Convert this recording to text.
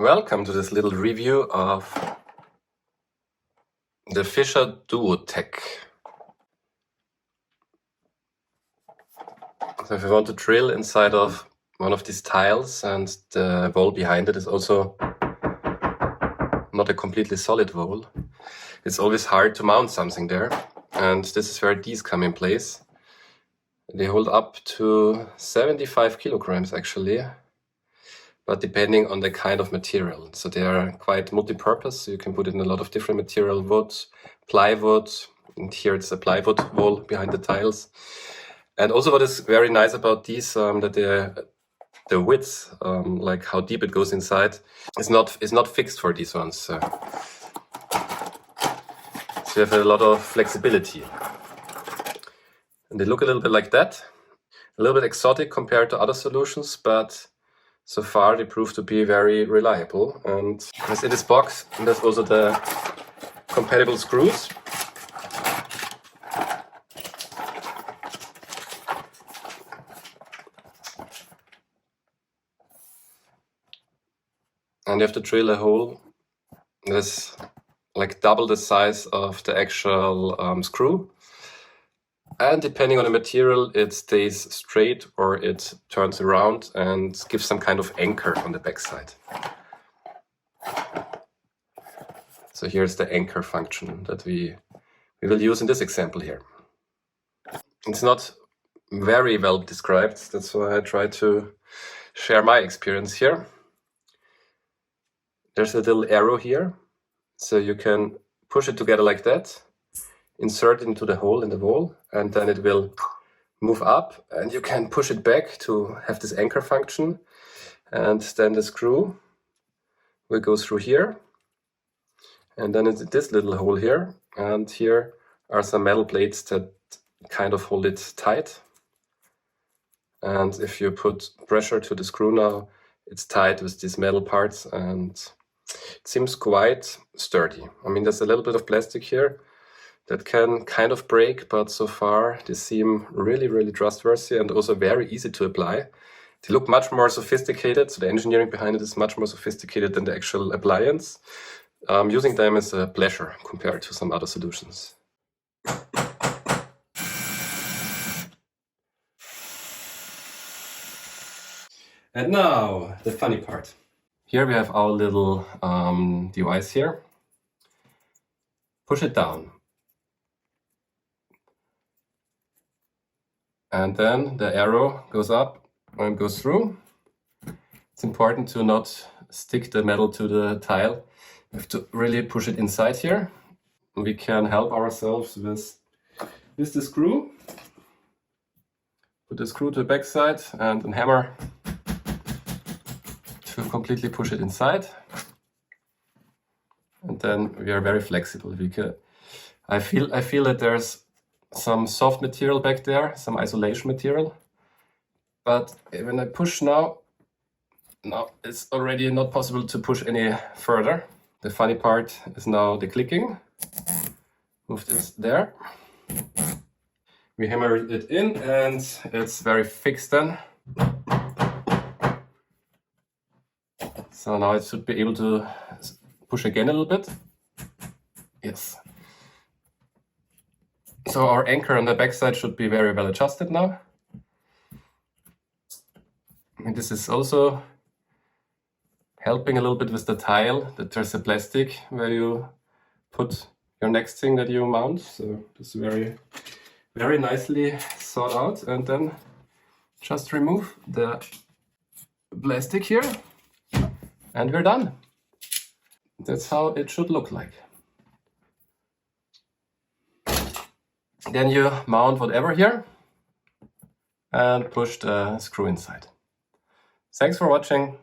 Welcome to this little review of the Fisher DuoTec. So if you want to drill inside of one of these tiles, and the wall behind it is also not a completely solid wall, it's always hard to mount something there, and this is where these come in place. They hold up to 75 kilograms actually, but depending on the kind of material. So they are quite multi-purpose, so you can put it in a lot of different material, wood, plywood, and here it's a plywood wall behind the tiles. And also what is very nice about these, that the width, like how deep it goes inside, is not fixed for these ones. So you have a lot of flexibility. And they look a little bit like that, a little bit exotic compared to other solutions, but so far they prove to be very reliable. And as in this box, there's also the compatible screws. And you have to drill a hole that's like double the size of the actual screw. And depending on the material, it stays straight or it turns around and gives some kind of anchor on the backside. So here's the anchor function that we will use in this example here. It's not very well described, that's why I try to share my experience here. There's a little arrow here, so you can push it together like that, insert it into the hole in the wall, and then it will move up, and you can push it back to have this anchor function, and then the screw will go through here, and then it's this little hole here, and here are some metal plates that kind of hold it tight. And if you put pressure to the screw now, it's tight with these metal parts, and it seems quite sturdy. I mean, there's a little bit of plastic here that can kind of break, but so far they seem really trustworthy and also very easy to apply. They look much more sophisticated, so the engineering behind it is much more sophisticated than the actual appliance. Using them is a pleasure compared to some other solutions. And now, the funny part. Here we have our little device here. Push it down. And then the arrow goes up and goes through. It's important to not stick the metal to the tile. We have to really push it inside here. We can help ourselves with the screw. Put the screw to the back side and a hammer to completely push it inside. And then we are very flexible. I feel that there's some soft material back there, some isolation material. But when I push now it's already not possible to push any further. The funny part is now the clicking. Move this there. We hammer it in and it's very fixed then. So now it should be able to push again a little bit. Yes. So our anchor on the backside should be very well adjusted now. And this is also helping a little bit with the tile, that there's a plastic where you put your next thing that you mount. So this is very nicely thought out. And then just remove the plastic here and we're done. That's how it should look like. Then you mount whatever here and push the screw inside. Thanks for watching.